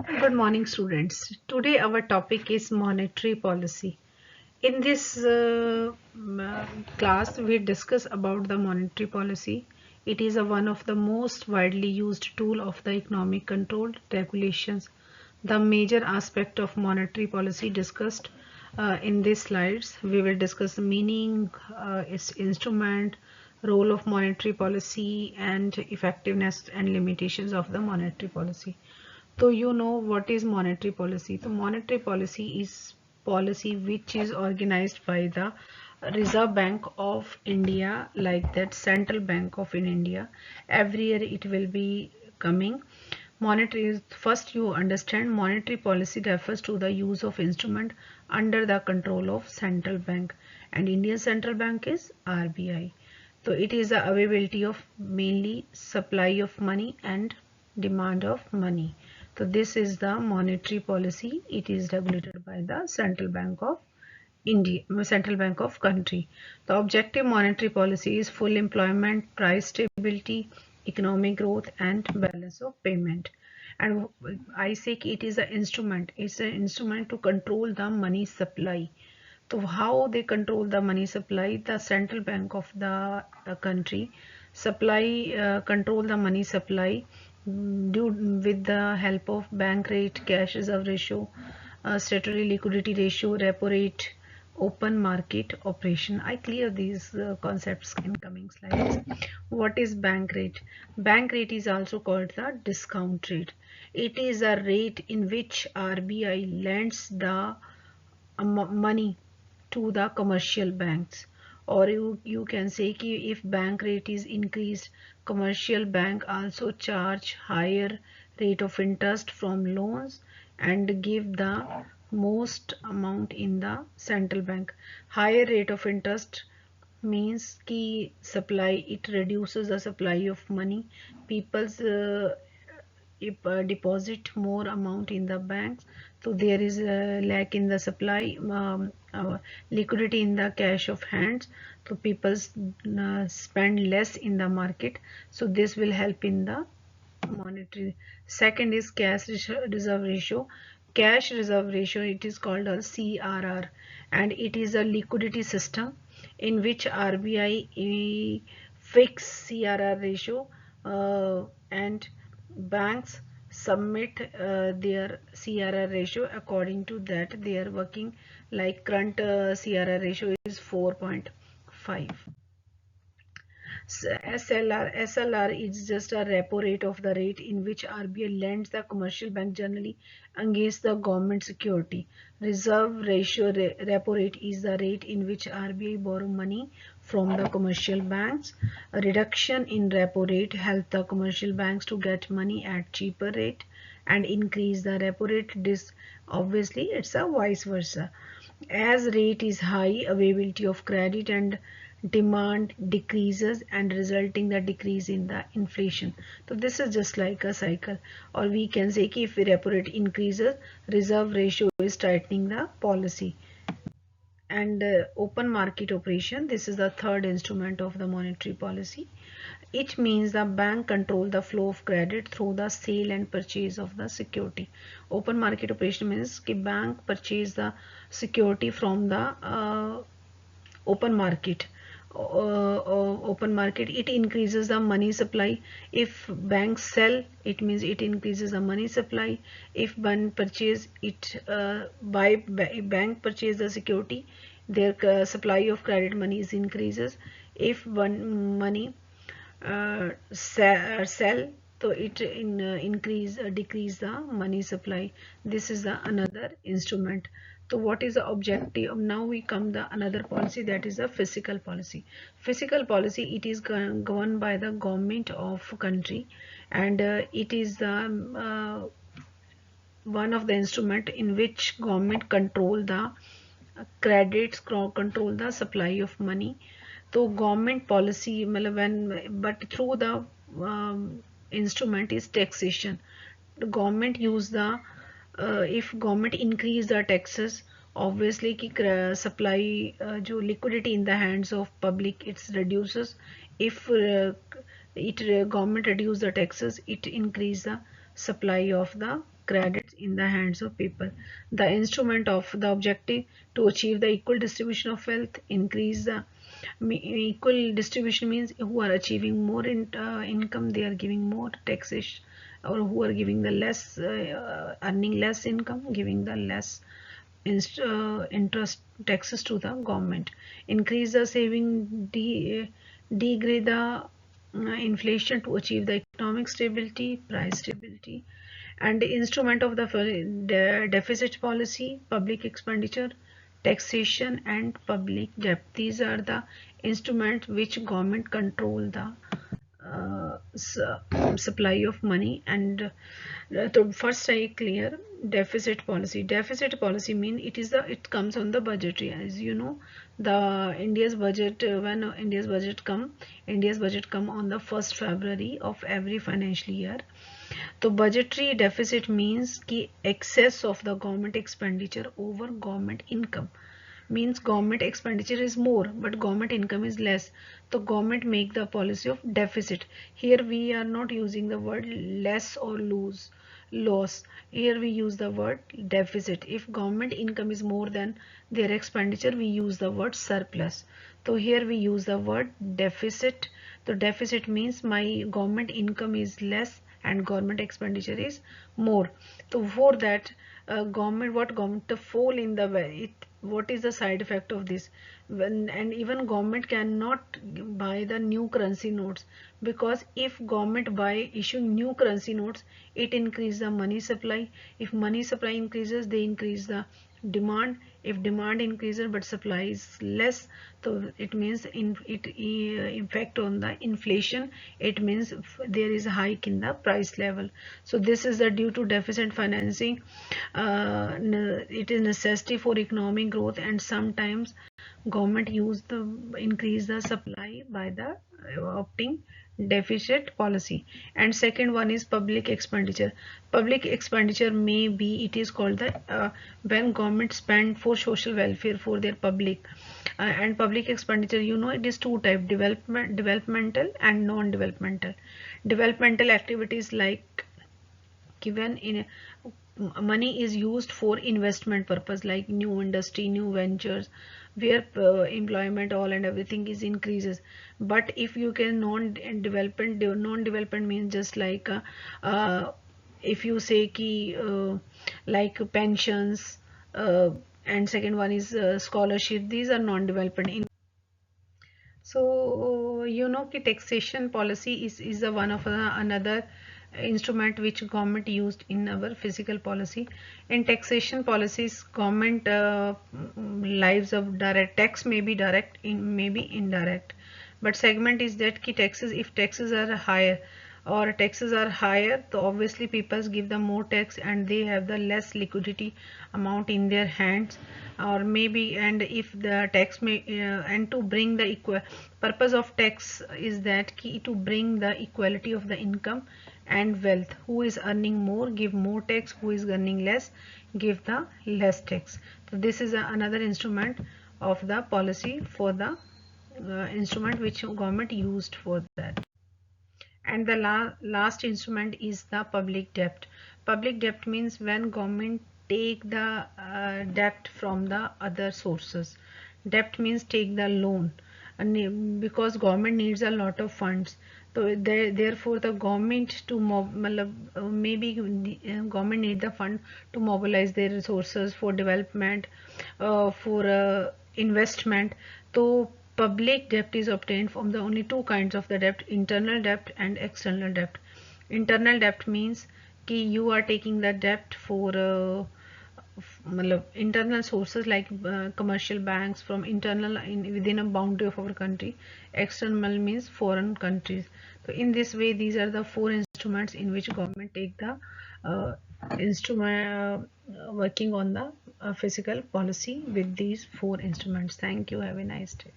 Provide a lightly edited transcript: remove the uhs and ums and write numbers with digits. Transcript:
Good morning, students. Today, our topic is monetary policy. In this class, we discuss about the monetary policy. It is one of the most widely used tool of the economic control regulations. The major aspect of monetary policy discussed in these slides. We will discuss the meaning, its instrument, role of monetary policy, and effectiveness and limitations of the monetary policy. So you know what is monetary policy. So monetary policy is policy which is organized by the Reserve Bank of India, like that Central Bank of in India. Every year it will be coming. Monetary is first you understand monetary policy refers to the use of instrument under the control of central bank, and Indian Central Bank is RBI. So it is the availability of mainly supply of money and demand of money. So this is the monetary policy. It is regulated by the Central Bank of India, Central Bank of country. The objective monetary policy is full employment, price stability, economic growth, and balance of payment. And I say it is an instrument. It's an instrument to control the money supply. So how they control the money supply? The Central Bank of the country control the money supply due with the help of bank rate, cash reserve ratio, statutory liquidity ratio, repo rate, open market operation. I clear these concepts in coming slides. What is bank rate? Bank rate is also called the discount rate. It is a rate in which RBI lends the money to the commercial banks, or you can say कि if bank rate is increased, commercial bank also charge higher rate of interest from loans and give the most amount in the central bank. Higher rate of interest means कि supply, it reduces the supply of money. People's if deposit more amount in the banks, so there is a lack in the supply, liquidity in the cash of hands, so people spend less in the market. So this will help in the monetary. Second is cash reserve ratio. Cash reserve ratio, it is called a CRR, and it is a liquidity system in which RBI fix CRR ratio, and banks submit their CRR ratio. According to that they are working, like current CRR ratio is 4.5. SLR is just a repo rate of the rate in which RBI lends the commercial bank generally against the government security. Reserve ratio repo rate is the rate in which RBI borrow money from the commercial banks. A reduction in repo rate helps the commercial banks to get money at cheaper rate and increase the repo rate. This obviously it's a vice versa. As rate is high, availability of credit and demand decreases, and resulting the decrease in the inflation. So this is just like a cycle, or we can say if repo rate increases, reserve ratio is tightening the policy. And open market operation, this is the third instrument of the monetary policy. It means the bank control the flow of credit through the sale and purchase of the security. Open market operation means कि bank purchase the security from the open market. Open market, it increases the money supply. If banks sell, it means it increases the money supply. If bank purchase, it bank purchase the security, their supply of credit money is increases. If one money sell, so it decrease the money supply. This is the another instrument. So what is the objective? Now we come the another policy, that is a fiscal policy. Fiscal policy, it is governed by the government of country, and it is the one of the instrument in which government control the credits, control the supply of money. So government policy when, but through the instrument is taxation. The government use the if government increase the taxes, obviously कि supply जो liquidity in the hands of public it reduces. If it government reduce the taxes, it increase the supply of the credits in the hands of people. The instrument of the objective to achieve the equal distribution of wealth, increase the equal distribution means who are achieving more income, they are giving more taxation, or who are giving the less, earning less income, giving the less interest taxes to the government. Increase the saving, degrade the inflation to achieve the economic stability, price stability. And the instrument of the deficit policy, public expenditure, taxation and public debt. These are the instruments which government control the supply of money. And to first I clear deficit policy. Deficit policy mean it comes on the budgetary. As you know, the India's budget, when India's budget come on the 1st February of every financial year. So budgetary deficit means कि excess of the government expenditure over government income, means government expenditure is more but government income is less. So government make the policy of deficit. Here we are not using the word less or loss. Here we use the word deficit. If government income is more than their expenditure, we use the word surplus. So here we use the word deficit. So deficit means my government income is less and government expenditure is more. So for that, government to fall in the way, what is the side effect of this? And even government cannot buy the new currency notes, because if government buy issuing new currency notes, it increase the money supply. If money supply increases, they increase the demand. If demand increases but supply is less, so it means effect on the inflation. It means there is a hike in the price level. So this is the due to deficit financing. It is necessity for economic growth, and sometimes government increase the supply by the opting deficit policy. And second one is public expenditure. Public expenditure may be, it is called the when government spend for social welfare for their public. And public expenditure, you know, it is two type: developmental and non-developmental. Developmental activities like given in money is used for investment purpose, like new industry, new ventures, where employment all and everything is increases. But if you can non-development means just like if you say ki like pensions, and second one is scholarship, these are non-development. So you know कि taxation policy is a one of another instrument which government used in our physical policy. In taxation policies, government lives of direct tax may be direct, may be indirect. But segment is that ki taxes, if taxes are higher or taxes are higher, so obviously people give the more tax and they have the less liquidity amount in their hands. Or maybe, and if the tax may and to bring the equal purpose of tax is that key to bring the equality of the income and wealth. Who is earning more give more tax, who is earning less give the less tax. So this is another instrument of the policy for the instrument which government used for that. And the last instrument is the public debt. Public debt means when government take the debt from the other sources. Debt means take the loan, and because government needs a lot of funds, so therefore the government to maybe government need the fund to mobilize their resources for development, for investment. So public debt is obtained from the only two kinds of the debt: internal debt and external debt. Internal debt means कि you are taking the debt for internal sources like commercial banks, from internal within a boundary of our country. External means foreign countries. So in this way, these are the four instruments in which government take the instrument working on the physical policy with these four instruments. Thank you. Have a nice day.